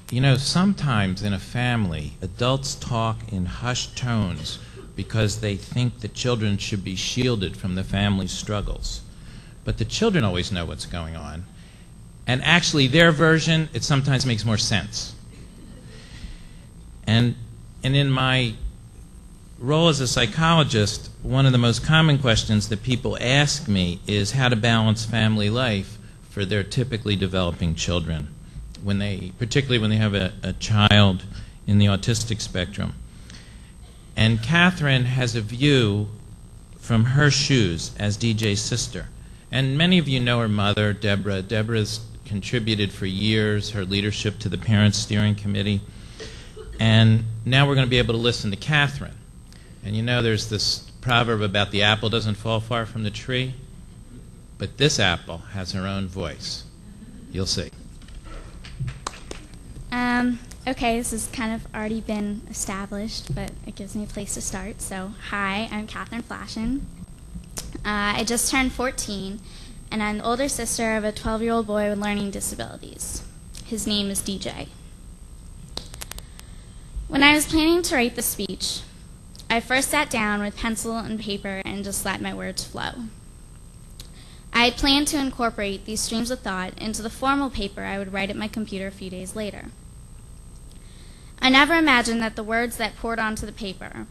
You know, sometimes in a family, adults talk in hushed tones because they think the children should be shielded from the family's struggles. But the children always know what's going on. And actually, their version, it sometimes makes more sense. And in my role as a psychologist, one of the most common questions that people ask me is how to balance family life for their typically developing children, particularly when they have a child in the autistic spectrum. And Katherine has a view from her shoes as DJ's sister. And many of you know her mother, Deborah. Deborah's contributed for years her leadership to the Parents' Steering Committee. And now we're going to be able to listen to Katherine. And you know there's this proverb about the apple doesn't fall far from the tree, but this apple has her own voice. You'll see. Okay, this has kind of already been established, but it gives me a place to start. So, hi, I'm Katherine Flashin. I just turned 14, and I'm the older sister of a 12-year-old boy with learning disabilities. His name is DJ. When I was planning to write the speech, I first sat down with pencil and paper and just let my words flow. I had planned to incorporate these streams of thought into the formal paper I would write at my computer a few days later. I never imagined that the words that poured onto the paper,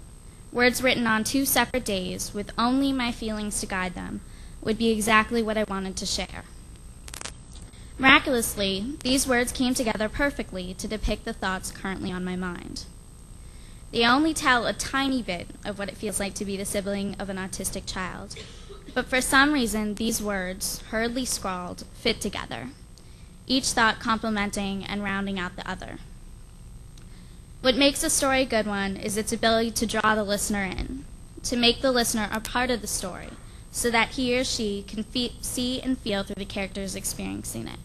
words written on 2 separate days with only my feelings to guide them, would be exactly what I wanted to share. Miraculously, these words came together perfectly to depict the thoughts currently on my mind. They only tell a tiny bit of what it feels like to be the sibling of an autistic child, but for some reason these words, hurriedly scrawled, fit together, each thought complementing and rounding out the other. What makes a story a good one is its ability to draw the listener in, to make the listener a part of the story, so that he or she can see and feel through the characters experiencing it.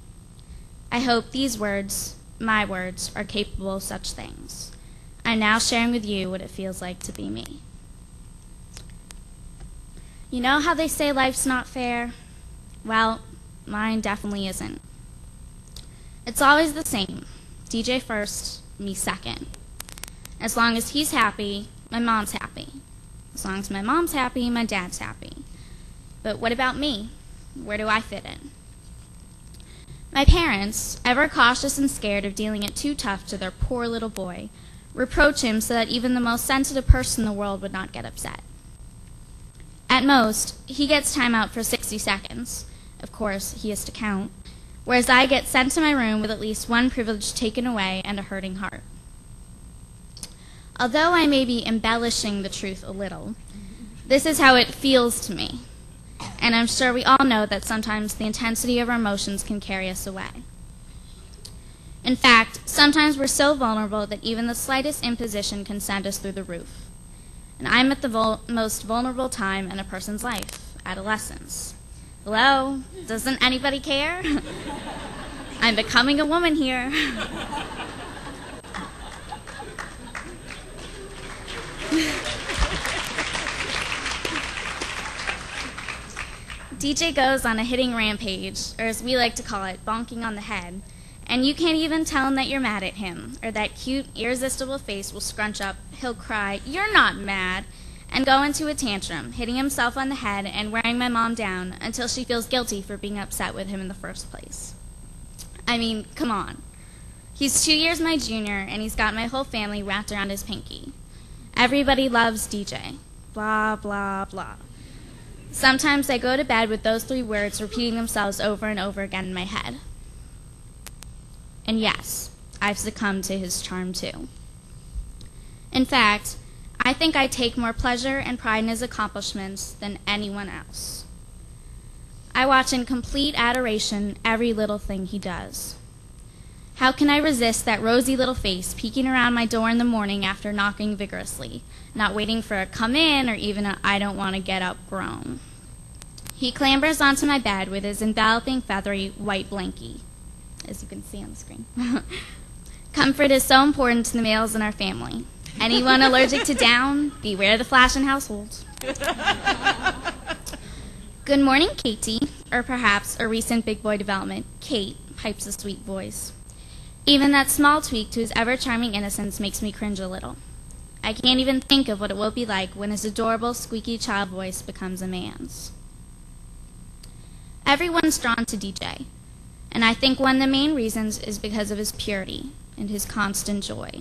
I hope these words, my words, are capable of such things. I'm now sharing with you what it feels like to be me. You know how they say life's not fair? Well, mine definitely isn't. It's always the same. DJ first, me second. As long as he's happy, my mom's happy. As long as my mom's happy, my dad's happy. But what about me? Where do I fit in? My parents, ever cautious and scared of dealing it too tough to their poor little boy, reproach him so that even the most sensitive person in the world would not get upset. At most, he gets time out for 60 seconds. Of course, he has to count. Whereas I get sent to my room with at least one privilege taken away and a hurting heart. Although I may be embellishing the truth a little, this is how it feels to me. And I'm sure we all know that sometimes the intensity of our emotions can carry us away. In fact, sometimes we're so vulnerable that even the slightest imposition can send us through the roof. And I'm at the most vulnerable time in a person's life, adolescence. Hello? Doesn't anybody care? I'm becoming a woman here. DJ goes on a hitting rampage, or as we like to call it, bonking on the head, and you can't even tell him that you're mad at him, or that cute, irresistible face will scrunch up, he'll cry, "You're not mad," and go into a tantrum, hitting himself on the head and wearing my mom down until she feels guilty for being upset with him in the first place. I mean, come on. He's 2 years my junior, and he's got my whole family wrapped around his pinky. Everybody loves DJ. Blah, blah, blah. Sometimes I go to bed with those 3 words repeating themselves over and over again in my head. And yes, I've succumbed to his charm too. In fact, I think I take more pleasure and pride in his accomplishments than anyone else. I watch in complete adoration every little thing he does. How can I resist that rosy little face peeking around my door in the morning after knocking vigorously, not waiting for a "come in" or even a "I don't want to get up" groan? He clambers onto my bed with his enveloping feathery white blankie, as you can see on the screen. Comfort is so important to the males in our family. Anyone allergic to down, beware the Flashin' household. "Good morning, Katie," or perhaps a recent big boy development, "Kate," pipes a sweet voice. Even that small tweak to his ever-charming innocence makes me cringe a little. I can't even think of what it will be like when his adorable, squeaky child voice becomes a man's. Everyone's drawn to DJ, and I think one of the main reasons is because of his purity and his constant joy.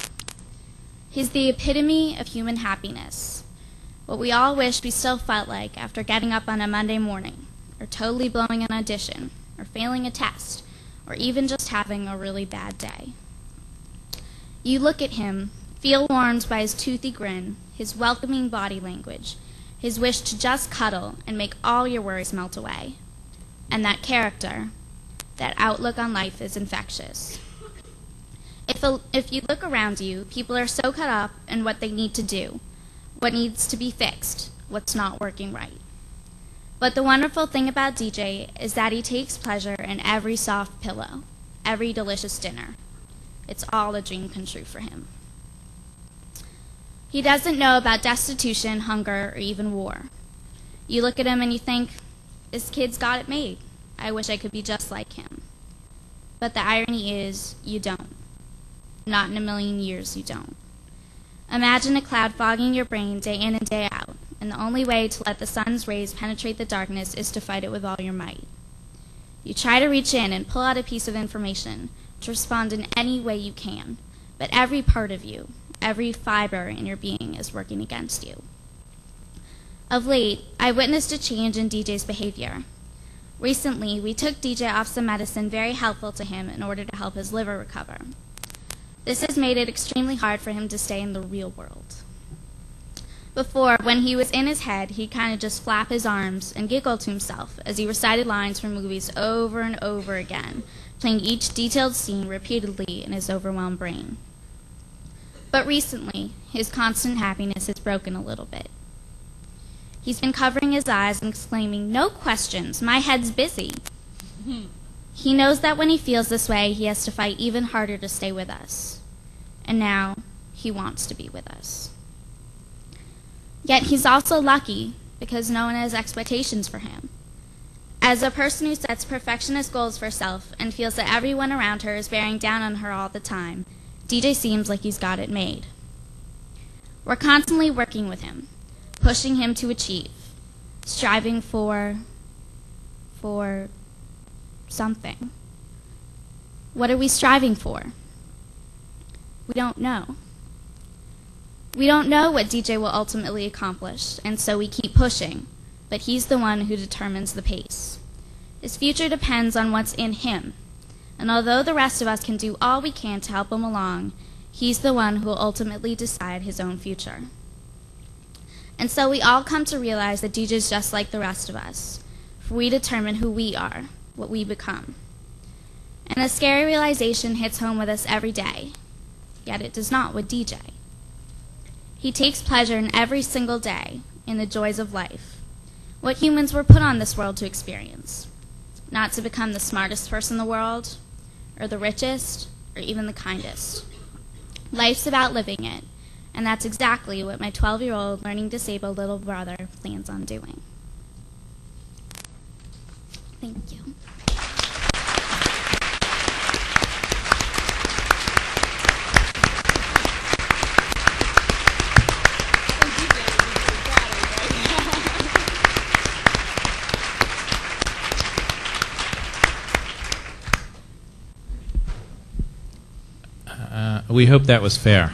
He's the epitome of human happiness, what we all wish we still felt like after getting up on a Monday morning, or totally blowing an audition, or failing a test, or even just having a really bad day. You look at him, feel warmed by his toothy grin, his welcoming body language, his wish to just cuddle and make all your worries melt away. And that character, that outlook on life is infectious. If you look around you, people are so caught up in what they need to do, what needs to be fixed, what's not working right. But the wonderful thing about DJ is that he takes pleasure in every soft pillow, every delicious dinner. It's all a dream come true for him. He doesn't know about destitution, hunger, or even war. You look at him and you think, this kid's got it made. I wish I could be just like him. But the irony is, you don't. Not in a million years you don't. Imagine a cloud fogging your brain day in and day out, and the only way to let the sun's rays penetrate the darkness is to fight it with all your might. You try to reach in and pull out a piece of information, to respond in any way you can, but every part of you, every fiber in your being is working against you. Of late, I witnessed a change in DJ's behavior. Recently, we took DJ off some medicine very helpful to him in order to help his liver recover. This has made it extremely hard for him to stay in the real world. Before, when he was in his head, he'd kind of just flap his arms and giggle to himself as he recited lines from movies over and over again, playing each detailed scene repeatedly in his overwhelmed brain. But recently, his constant happiness has broken a little bit. He's been covering his eyes and exclaiming, "No questions, my head's busy." He knows that when he feels this way, he has to fight even harder to stay with us. And now, he wants to be with us. Yet he's also lucky because no one has expectations for him. As a person who sets perfectionist goals for herself and feels that everyone around her is bearing down on her all the time, DJ seems like he's got it made. We're constantly working with him, pushing him to achieve, striving for something. What are we striving for? We don't know. We don't know what DJ will ultimately accomplish, and so we keep pushing, but he's the one who determines the pace. His future depends on what's in him, and although the rest of us can do all we can to help him along, he's the one who will ultimately decide his own future. And so we all come to realize that DJ's just like the rest of us, for we determine who we are, what we become. And a scary realization hits home with us every day, yet it does not with DJ. He takes pleasure in every single day, in the joys of life, what humans were put on this world to experience, not to become the smartest person in the world, or the richest, or even the kindest. Life's about living it, and that's exactly what my 12-year-old learning disabled little brother plans on doing. Thank you. We hope that was fair.